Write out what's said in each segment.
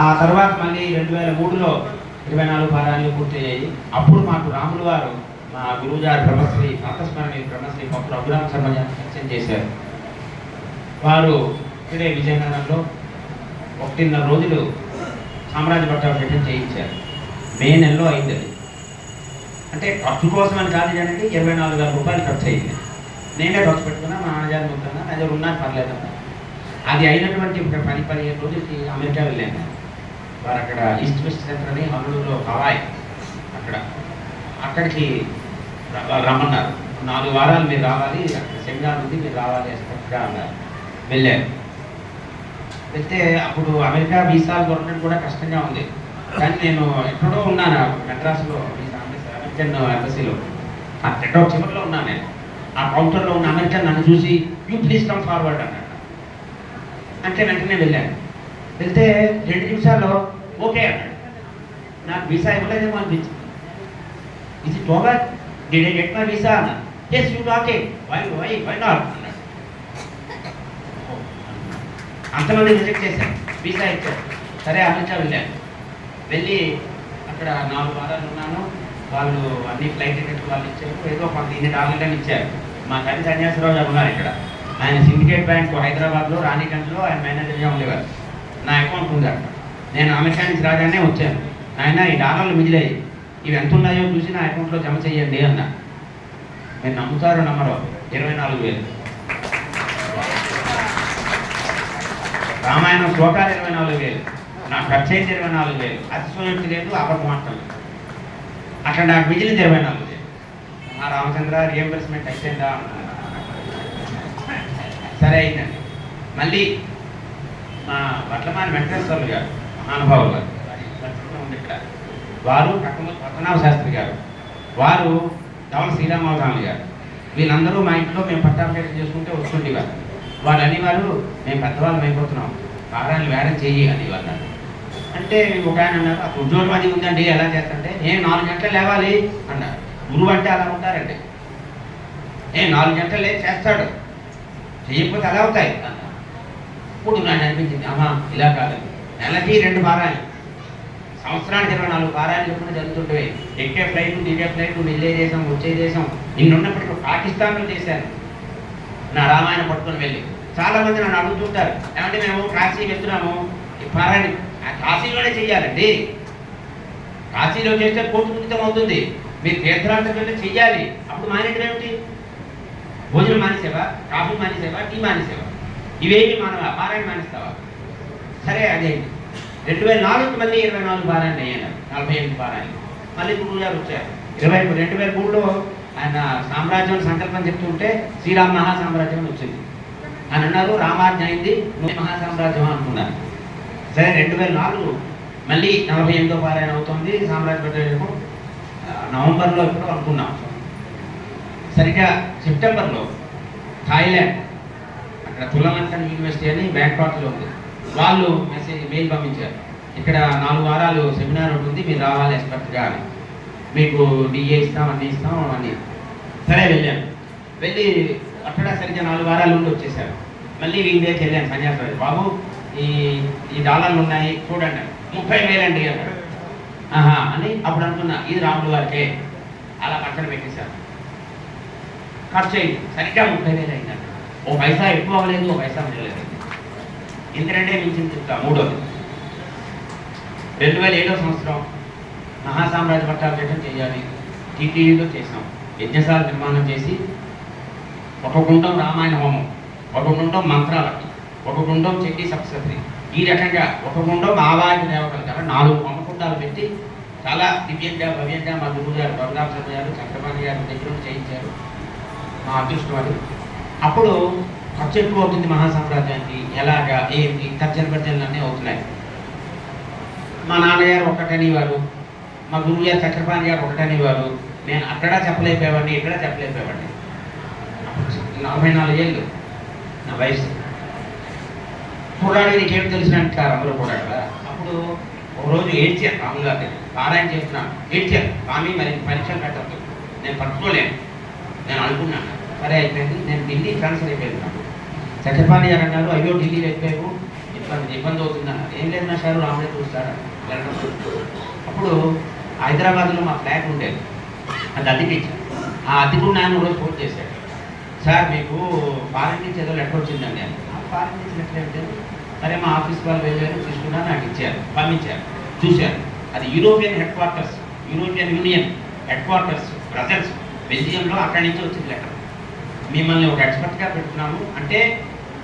ఆ తర్వాత మళ్ళీ 2003లో 24 పారాయణలు పూర్తయ్యాయి. అప్పుడు మాకు రాములు వారు మా గురువుగారు బ్రహ్మశ్రీ ప్రాతస్మరణి బ్రహ్మశ్రీ పప్పు రఘురామ శర్మ పరిచయం చేశారు. వారు ఇక్కడే విజయనగరంలో 1.5 రోజులు సామ్రాజ్య పట్టాభిషేకం చేయించారు. మే నెలలో అయింది అది. అంటే ఖర్చు కోసం అని కాదు కానీ 24,000 రూపాయలు ఖర్చు అయింది. నేనే ఖర్చు పెట్టుకున్నా, మా నాన్నగారు మొత్తంగా నా దగ్గర ఉన్నా పర్లేదన్నా. అది అయినటువంటి 10-15 రోజులకి అమెరికా వెళ్ళాను. వారు అక్కడ ఈస్ట్ వెస్ట్ సెంటర్ అని హనులూరులో హవాయ్ అక్కడికి రమ్మన్నారు. 4 వారాలు మీరు రావాలి, అక్కడ సెమినార్ ఉంది, మీరు రావాలి ఎక్స్పెక్ట్గా అన్నారు. వెళ్ళారు. వెళ్తే అప్పుడు అమెరికా వీసాలు దొరకడం కూడా కష్టంగా ఉంది. కానీ నేను ఎక్కడో ఉన్నాను మెడ్రాస్లో అమెరికన్ ఎంబసీలో, ఎక్కడో చివరిలో ఉన్నాను నేను. ఆ కౌంటర్లో ఉన్న అమెరికన్ నన్ను చూసి యూ ప్లీజ్ కమ్ ఫార్వర్డ్ అన్నాడు. అంటే వెంటనే వెళ్ళాను. వెళ్తే 2 నిమిషాల్లో ఓకే అన్నాడు. నాకు వీసా ఇవ్వలేదేమో అనిపించింది. ఇది టోగా did I get my visa అన్నా. Yes you okay why not అన్నాడు. అంతమంది రిజెక్ట్ చేశాను, వీసా ఇచ్చారు. సరే అమెరికా వెళ్ళాను. వెళ్ళి అక్కడ 4 వారాలు ఉన్నాను. వాళ్ళు అన్ని ఫ్లైట్ టికెట్లు వాళ్ళు ఇచ్చారు. ఏదో కొంత $100 ఇచ్చారు. మా తల్లి సన్యాసరావు గారు ఉన్నారు ఇక్కడ. ఆయన సిండికేట్ బ్యాంక్ హైదరాబాద్లో రాణిగంజ్లో ఆయన మేనేజర్గా ఉండేవారు. నా అకౌంట్ ఉంది అక్కడ. నేను అమెరికా నుంచి రాగానే వచ్చాను. ఆయన ఈ డాలర్లు మిగిలాయి, ఇవి ఎంత ఉన్నాయో చూసి నా అకౌంట్లో జమ చేయండి అన్న. నేను నమ్ముతారో నమ్మరో 24,000. రామాయణం శ్లోకాలు 24,000. నా ఖర్చు అయితే 24,000. అతిశయోక్తి లేదు, అబద్ధం మాటలు. అక్కడ నాకు మిగిలింది 24,000. మా రామచంద్ర రియంబర్స్మెంట్ అయిపోయిందా అన్నారు. సరే అయిందండి. మళ్ళీ మా వడ్లమాని వెంకటేశ్వర్లు గారు మహానుభావులు గారు ఉంది ఇక్కడ. వారు పద్మనాభ శాస్త్రి గారు, వారు ధవల శ్రీరామరావు గారు, వీళ్ళందరూ మా ఇంట్లో మేము పట్టాభిషేకం చేసుకుంటే వస్తుండేవారు. వాళ్ళు అనేవారు మేము పెద్దవాళ్ళం అయిపోతున్నాం, పారాయణలు వేడం చెయ్యి అనేవారు. అంటే ఒక ఆయన అన్నారు అప్పుడు ఉద్యోగం అది ఉందండి ఎలా చేస్తాంటే నేను 4 గంటలు లేవాలి అన్నారు. గురువు అంటే అలా ఉంటారండి. 4 గంటలు లేచి చేస్తాడు, చేయకపోతే అలా అవుతాయి అన్నారు. ఇప్పుడు నాకు అనిపించింది అమ్మా ఇలా కాదండి. నెలకి 2 పారాయణలు, సంవత్సరానికి 24 పారాయణలు ఎప్పుడు జరుగుతుంటాయి. ఎక్కే ఫ్లైట్ దిగే ఫ్లైట్, వెళ్ళే దేశం వచ్చే దేశం ఇన్నున్నప్పటికీ పాకిస్తాన్లో చేశాను నా రామాయణం పట్టుకొని వెళ్ళి. చాలామంది నన్ను అడుగుతుంటారు ఏమంటే మేము కాశీ వెళ్తున్నాము, ఈ పారాయణ కాశీలోనే చెయ్యాలండి. కాశీలో చేస్తే కోటుకుంఠితం అవుతుంది. మీరు తీర్థరాత్రికి వెళ్ళి చెయ్యాలి. అప్పుడు మానేయడం ఏమిటి? భోజనం మానేసేవా, కాఫీ మానేసేవా, టీ మానేసేవా? ఇవేమి మానవా? పారాయణ మానేస్తావా? సరే అదేంటి 2004కి మళ్ళీ 24 పారాయణలు అయ్యాను. 48 పారాయణలు. మళ్ళీ గురువు గారు వచ్చారు 2003లో. ఆయన సామ్రాజ్యం సంకల్పం చెప్తుంటే శ్రీరామ మహాసామ్రాజ్యం వచ్చింది. ఆయన అన్నారు రామాజ్ఞ అయింది, మహాసామ్రాజ్యం అనుకున్నారు. సరే 2004 మళ్ళీ 48వ పారాయణ అవుతుంది. సామ్రాజ్య పట్టాభిషేకం నవంబర్లో ఎప్పుడో అనుకున్నాం. సరిగ్గా సెప్టెంబర్లో థాయిలాండ్ అక్కడ తులమంతన్ యూనివర్సిటీ అని బ్యాంకాక్లో ఉంది. వాళ్ళు మెయిల్ పంపించారు, ఇక్కడ 4 వారాలు సెమినార్ ఉంటుంది, మీరు రావాలి ఎక్స్పర్ట్గా అని. మీకు డిఏ ఇస్తాం, అన్నీ ఇస్తాం అని. సరే వెళ్ళాను. వెళ్ళి అక్కడ సరిగ్గా 4 వారాలు ఉండి వచ్చేసారు. మళ్ళీ వీళ్ళకి వెళ్ళాను సన్యాసరావు బాబు ఈ డాలర్లు ఉన్నాయి చూడండి. 30,000 అండి అన్నాడు. ఆహా అని అప్పుడు అనుకున్నా ఇది రాములు వారికే. అలా పక్కన పెట్టేశారు. ఖర్చు అయింది సరిగ్గా 30,000 అయిందంట. ఓ పైసా ఎక్కువ అవ్వలేదు, ఓ పైసా మిగలేదు. ఇంతకంటే మించింది చెప్తా. 3వది 2007వ సంవత్సరం మహాసామ్రాజ్య పట్టాభిషేకం చేయాలి. టీటీడీలో చేసాం. యజ్ఞశాల నిర్మాణం చేసి ఒక గుండం రామాయణ హోమం, ఒక గుండం మంత్రాలకి, ఒక గుండం చెట్టి సప్తశతి, ఈ రకంగా ఒక గుండం ఆవాహన దేవతలు కదా 4 హోమకుండాలు పెట్టి చాలా దివ్యంగా భవ్యంగా మా గురువు గారు రఘురామ శర్మ గారు చక్రపాణి గారు దగ్గర చేయించారు. మా అదృష్టం అది. అప్పుడు ఖర్చు ఎక్కువ అవుతుంది మహాసామ్రాజ్యానికి. ఎలాగా ఏంటి తర్జన భర్జనలు అన్నీ అవుతున్నాయి. మా నాన్నగారు ఒకటనేవారు, మా గురువు గారు చక్రపాణి గారు ఒకటనేవారు. నేను అక్కడ చెప్పలేకపోయేవాడిని, ఇక్కడ చెప్పలేకపోయేవాడిని. 44 ఏళ్ళు నా వయసు. కుర్రాడు నీకేమి తెలిసిన అంటారు అందరూ కూడా కదా. అప్పుడు ఒక రోజు ఏడ్చాను రాములు గారి పారాయణ చేస్తున్నాను. ఏడ్చాను, స్వామి మరి పరీక్షలు పెట్టద్దు, నేను పట్టుకోలేను, నేను అనుకున్నాను. సరే అయిపోయింది. నేను ఢిల్లీ ట్రాన్స్ఫర్ అయిపోయింది. నాకు చక్రపాణి గారు అన్నారు అయ్యో ఢిల్లీలో అయిపోయావు, కొంచెం ఇబ్బంది అవుతుందన్నారు. ఏం లేదు నా సార్ రాముడే చూస్తాడు వెళ్ళడం. అప్పుడు హైదరాబాద్లో మా ఫ్లాట్ ఉండేది, అది అద్దెకి ఇచ్చాను. ఆ అద్దెకు ఆయన రోజు ఫోన్ చేశాడు, సార్ మీకు ఫారెన్ నుంచి ఏదో లెటర్ వచ్చిందండి అని. ఆ ఫారెన్ నుంచి లెటర్ ఏంటంటే, సరే మా ఆఫీస్ వాళ్ళు వెళ్ళారు, తీసుకున్నా, నాకు ఇచ్చారు, పంపించారు. చూశారు, అది European headquarters, European Union headquarters Brussels బెల్జియంలో, అక్కడి నుంచి వచ్చింది లెటర్. మిమ్మల్ని ఒక ఎక్స్పర్ట్గా పెడుతున్నాము అంటే,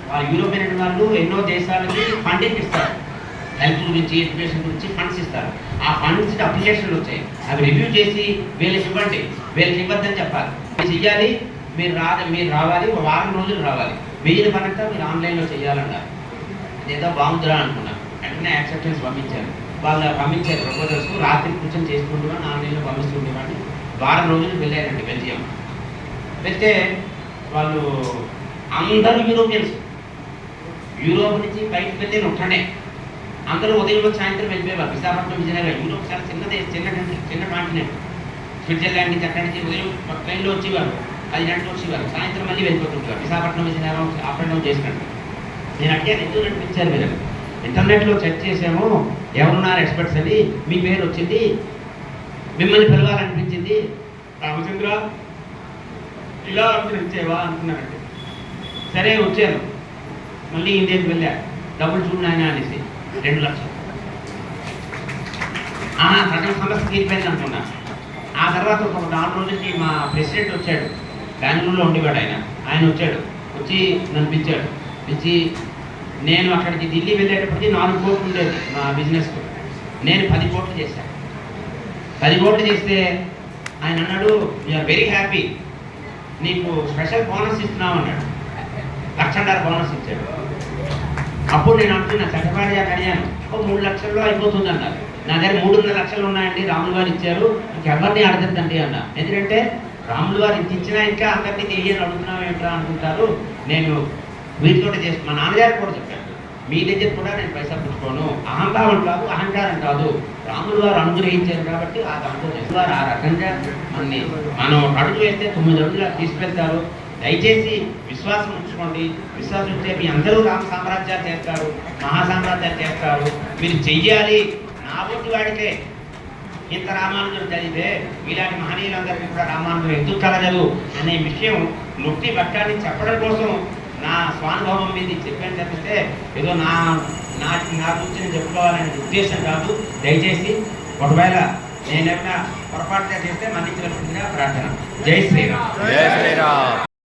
వాళ్ళు యూరోపియన్ వాళ్ళు ఎన్నో దేశాలకి ఫండింగ్ ఇస్తారు, హెల్త్ గురించి, ఎడ్యుకేషన్ గురించి ఫండ్స్ ఇస్తారు. ఆ ఫండ్స్ అప్లికేషన్లు వచ్చాయి, అవి రివ్యూ చేసి వీళ్ళకి ఇవ్వండి, వీళ్ళకి ఇవ్వద్దని చెప్పాలి. ఇది చెయ్యాలి, మీరు రావాలి, ఒక వారం రోజులు రావాలి, మిగిలిన పని అంతా మీరు ఆన్లైన్లో చేయాలన్నారు. అదేదో బాగుందిరా అనుకున్నాను. వెంటనే యాక్సెప్టెన్స్ పంపించారు, వాళ్ళు పంపించారు ప్రపోజల్స్. రాత్రి కూర్చొని చేసుకుంటున్నాను, ఆన్లైన్లో పంపిస్తుండేవాడిని. వారం రోజులు వెళ్ళారండి బెల్జియం. వెళ్తే వాళ్ళు అందరూ యూరోపియన్స్, యూరోప్ నుంచి బయటకు వెళ్ళి ఒక్కడే, అందరూ ఉదయం సాయంత్రం వెళ్ళిపోయేవారు. విశాఖపట్నం, విజయనగరం, యూరోప్ చాలా చిన్న కాంటినెంట్. స్విట్జర్లాండ్ నుంచి అక్కడి నుంచి ఉదయం ట్రైన్లో వచ్చేవారు, 10 గంటలు వచ్చేవారు, సాయంత్రం మళ్ళీ వెళ్ళిపోతుంటారు. Visakhapatnam, Vizianagaram up and down చేసినట్టు. నేను అడిగాను, ఎందుకు నడిపించారు మీరు? ఇంటర్నెట్లో చెక్ చేసాము, ఎవరున్నారు ఎక్స్పర్ట్స్ అని, మీ పేరు వచ్చింది, మిమ్మల్ని పిలవాలనిపించింది. రామచంద్ర ఇలా అనిపించేవా అనుకున్నానండి. సరే వచ్చాను, మళ్ళీ ఇండియాకి వెళ్ళా. డబ్బులు చూడు నాయన అనేసి 2 లక్షలు. సగం సమస్య తీరిపోయింది అనుకున్నా. ఆ తర్వాత ఒక 4 రోజులకి మా ప్రెసిడెంట్ వచ్చాడు, బెంగళూరులో ఉండేవాడు ఆయన వచ్చాడు, వచ్చి నన్ను పిలిచి నేను అక్కడికి ఢిల్లీ వెళ్ళేటప్పటికి 4 కోట్లు ఉండేది మా బిజినెస్కు. నేను 10 కోట్లు చేశాను. 10 కోట్లు చేస్తే ఆయన అన్నాడు, యూఆర్ వెరీ హ్యాపీ, నీకు స్పెషల్ బోనస్ ఇస్తున్నావు అన్నాడు. 1,00,000 బోనస్ ఇచ్చాడు. అప్పుడు నేను అంటున్నా, చట్టపాడి అడిగాను, 3 లక్షల్లో అయిపోతుంది అన్నారు. నా దగ్గర 3.5 లక్షలు ఉన్నాయండి, రాములు వారు ఇచ్చారు, ఇంకెవరిని అడగద్దండి అన్న. ఎందుకంటే రాములు వారు ఇంత ఇచ్చినా ఇంకా అందరినీ తెలియని అడుగుతున్నావు ఏంట్రా అనుకుంటారు. నేను వీటితో చేస్తాను. మా నాన్నగారు కూడా చెప్పారు, మీ దగ్గర కూడా నేను పైసా పుచ్చుకోను, అహంభావం కాదు, అహంకారం కాదు, రాములు వారు అనుగ్రహించారు కాబట్టి ఆ దాంట్లో చేస్తారు. ఆ రకంగా మనం అడుగు వేస్తే 9 అడుగులు తీసుకెళ్తారు. దయచేసి విశ్వాసం ఉంచుకోండి. విశ్వాసం ఉంటే మీ అందరూ రామ సామ్రాజ్యాలు చేస్తారు, మహాసామ్రాజ్యాలు చేస్తారు. మీరు చెయ్యాలి. నా బొట్టి వాడితే ఇంత రామానుజులు చదివితే ఇలాంటి మహనీయులందరికీ కూడా రామానుజులు ఎందుకు కలగదు అనే విషయం నొక్కి పట్టాన్ని చెప్పడం కోసం నా స్వానుభవం మీద చెప్పాను తప్పిస్తే ఏదో నా గురించి నేను చెప్పుకోవాలనే ఉద్దేశం కాదు. దయచేసి ఒకవేళ నేనేమైనా పొరపాటుగా చేస్తే మన్నించవలసిందిగా ప్రార్థన. జై శ్రీరామ్.